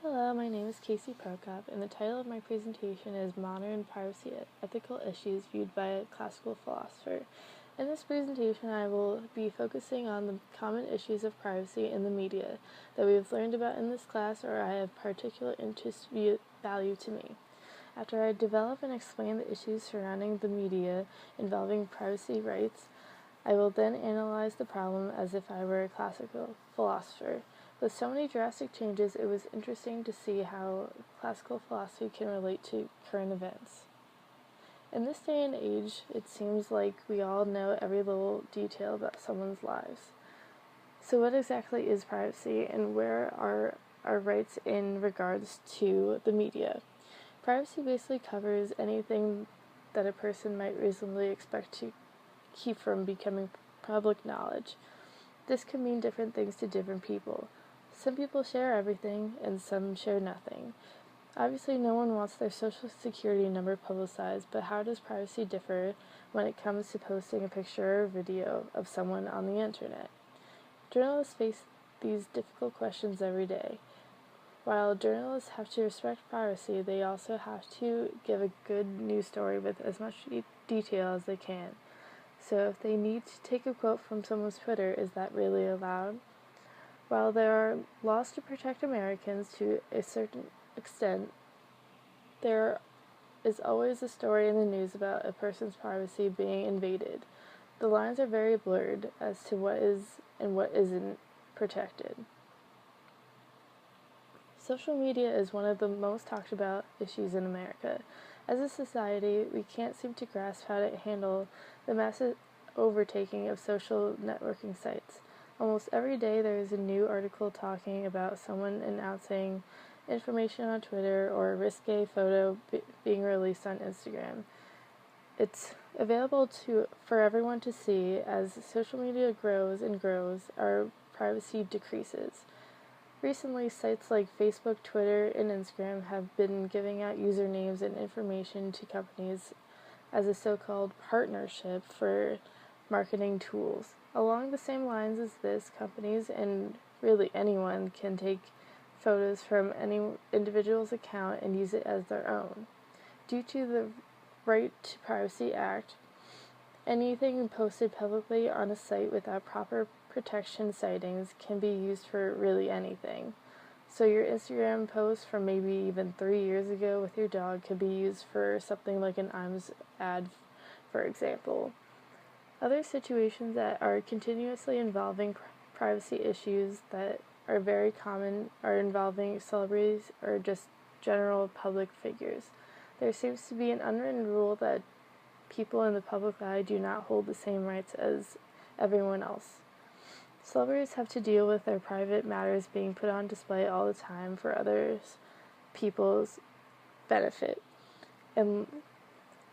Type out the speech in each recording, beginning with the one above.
Hello, my name is Casey Prokop, and the title of my presentation is Modern Privacy Ethical Issues Viewed by a Classical Philosopher. In this presentation, I will be focusing on the common issues of privacy in the media that we have learned about in this class or I have particular interest value to me. After I develop and explain the issues surrounding the media involving privacy rights, I will then analyze the problem as if I were a classical philosopher. With so many drastic changes, it was interesting to see how classical philosophy can relate to current events. In this day and age, it seems like we all know every little detail about someone's lives. So what exactly is privacy, and where are our rights in regards to the media? Privacy basically covers anything that a person might reasonably expect to keep from becoming public knowledge. This can mean different things to different people. Some people share everything, and some share nothing. Obviously, no one wants their social security number publicized, but how does privacy differ when it comes to posting a picture or video of someone on the internet? Journalists face these difficult questions every day. While journalists have to respect privacy, they also have to give a good news story with as much detail as they can. So if they need to take a quote from someone's Twitter, is that really allowed? While there are laws to protect Americans to a certain extent, there is always a story in the news about a person's privacy being invaded. The lines are very blurred as to what is and what isn't protected. Social media is one of the most talked about issues in America. As a society, we can't seem to grasp how to handle the massive overtaking of social networking sites. Almost every day there is a new article talking about someone announcing information on Twitter or a risque photo being released on Instagram. It's available for everyone to see. As social media grows and grows, our privacy decreases. Recently, sites like Facebook, Twitter, and Instagram have been giving out usernames and information to companies as a so-called partnership for marketing tools. Along the same lines as this, companies and really anyone can take photos from any individual's account and use it as their own. Due to the Right to Privacy Act, anything posted publicly on a site without proper protection sightings can be used for really anything. So your Instagram post from maybe even 3 years ago with your dog could be used for something like an IMS ad, for example. Other situations that are continuously involving privacy issues that are very common are involving celebrities or just general public figures. There seems to be an unwritten rule that people in the public eye do not hold the same rights as everyone else. Celebrities have to deal with their private matters being put on display all the time for others people's benefit. And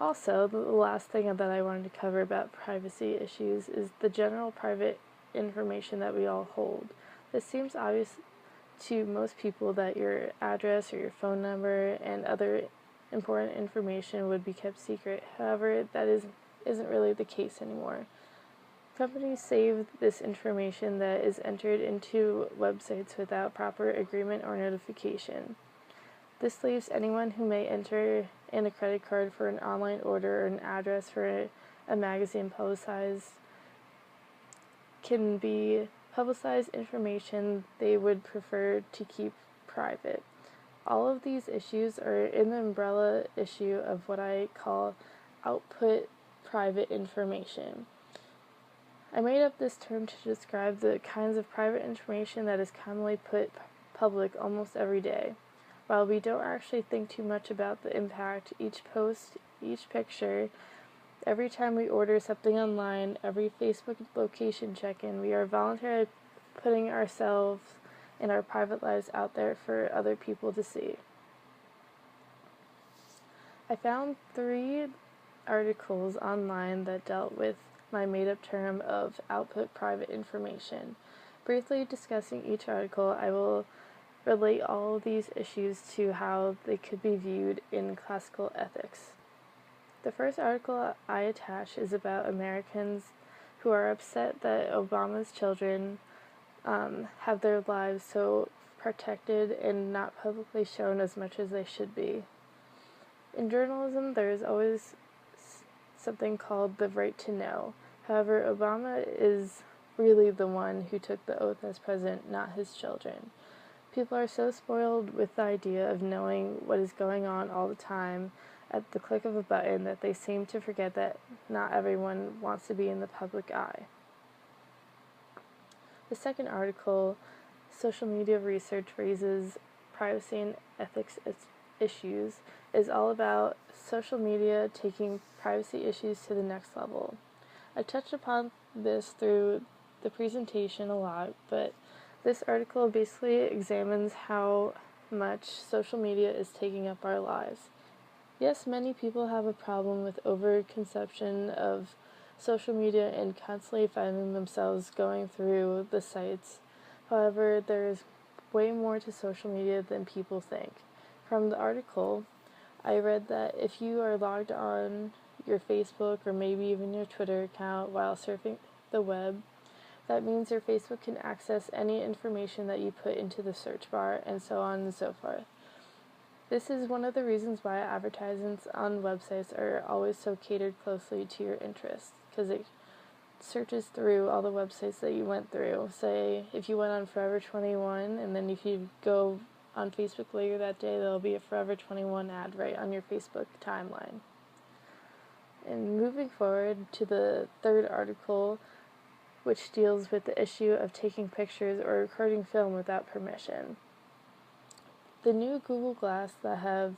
also, the last thing that I wanted to cover about privacy issues is the general private information that we all hold. It seems obvious to most people that your address or your phone number and other important information would be kept secret. However, that isn't really the case anymore. Companies save this information that is entered into websites without proper agreement or notification. This leaves anyone who may enter in a credit card for an online order or an address for a magazine can be publicized information they would prefer to keep private. All of these issues are in the umbrella issue of what I call output private information. I made up this term to describe the kinds of private information that is commonly put public almost every day. While we don't actually think too much about the impact, each post, each picture, every time we order something online, every Facebook location check-in, we are voluntarily putting ourselves and our private lives out there for other people to see. I found 3 articles online that dealt with my made-up term of output private information. Briefly discussing each article, I will relate all of these issues to how they could be viewed in classical ethics. The first article I attach is about Americans who are upset that Obama's children have their lives so protected and not publicly shown as much as they should be. In journalism, there is always something called the right to know. However, Obama is really the one who took the oath as president, not his children. People are so spoiled with the idea of knowing what is going on all the time at the click of a button that they seem to forget that not everyone wants to be in the public eye. The second article, Social Media Research Raises Privacy and Ethics Issues, is all about social media taking privacy issues to the next level. I touched upon this through the presentation a lot, but this article basically examines how much social media is taking up our lives. Yes, many people have a problem with overconsumption of social media and constantly finding themselves going through the sites. However, there is way more to social media than people think. From the article, I read that if you are logged on your Facebook or maybe even your Twitter account while surfing the web, that means your Facebook can access any information that you put into the search bar and so on and so forth. This is one of the reasons why advertisements on websites are always so catered closely to your interests, because it searches through all the websites that you went through. Say, if you went on Forever 21, and then if you go on Facebook later that day, there'll be a Forever 21 ad right on your Facebook timeline. And moving forward to the third article, which deals with the issue of taking pictures or recording film without permission. The new Google Glass that have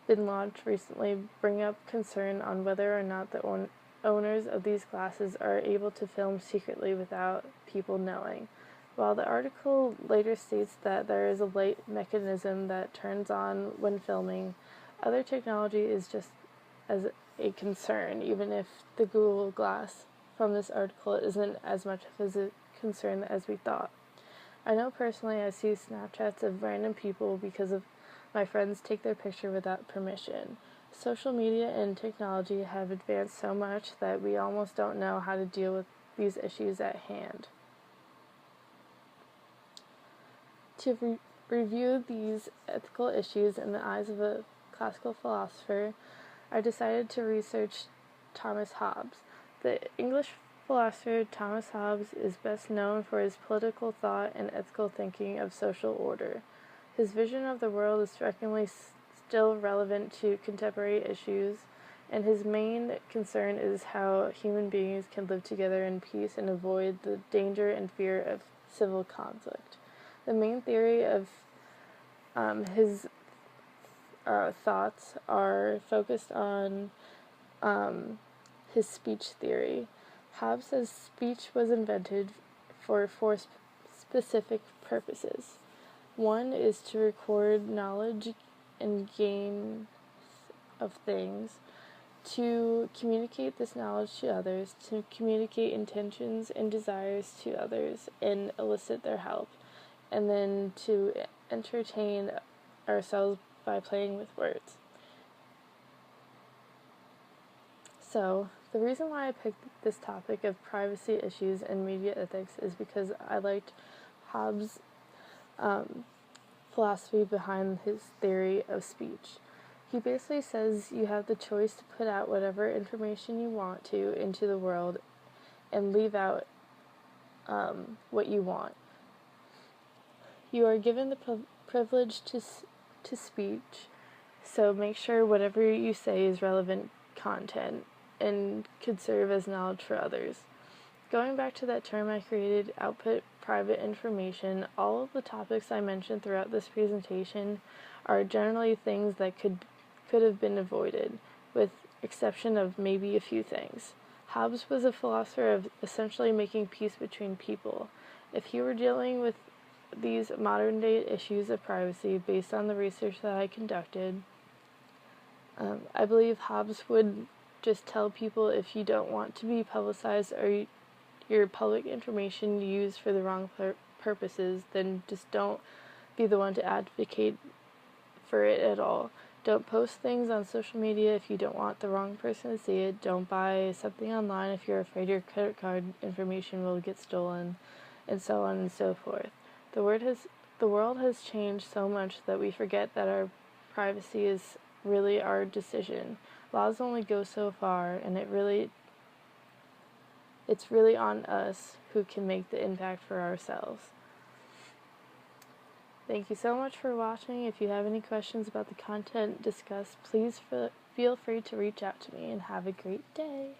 been launched recently bring up concern on whether or not the owners of these glasses are able to film secretly without people knowing. While the article later states that there is a light mechanism that turns on when filming, other technology is just as a concern, even if the Google Glass from this article isn't as much of a concern as we thought. I know personally I see Snapchats of random people because of my friends take their picture without permission. Social media and technology have advanced so much that we almost don't know how to deal with these issues at hand. To review these ethical issues in the eyes of a classical philosopher, I decided to research Thomas Hobbes. The English philosopher Thomas Hobbes is best known for his political thought and ethical thinking of social order. His vision of the world is strikingly still relevant to contemporary issues, and his main concern is how human beings can live together in peace and avoid the danger and fear of civil conflict. The main theory of his thoughts are focused on his speech theory. Hobbes says speech was invented for four specific purposes. One is to record knowledge and gain of things, to communicate this knowledge to others, to communicate intentions and desires to others and elicit their help, and then to entertain ourselves by playing with words. So, the reason why I picked this topic of privacy issues and media ethics is because I liked Hobbes' philosophy behind his theory of speech. He basically says you have the choice to put out whatever information you want to into the world and leave out what you want. You are given the privilege to speech, so make sure whatever you say is relevant content and could serve as knowledge for others. Going back to that term I created, output private information, all of the topics I mentioned throughout this presentation are generally things that could have been avoided, with exception of maybe a few things. Hobbes was a philosopher of essentially making peace between people. If he were dealing with these modern-day issues of privacy based on the research that I conducted, I believe Hobbes would just tell people if you don't want to be publicized or your public information used for the wrong purposes, then just don't be the one to advocate for it at all. Don't post things on social media if you don't want the wrong person to see it. Don't buy something online if you're afraid your credit card information will get stolen, and so on and so forth. The world The world has changed so much that we forget that our privacy is really our decision. Laws only go so far, and it's really on us who can make the impact for ourselves. Thank you so much for watching. If you have any questions about the content discussed, please feel free to reach out to me, and have a great day.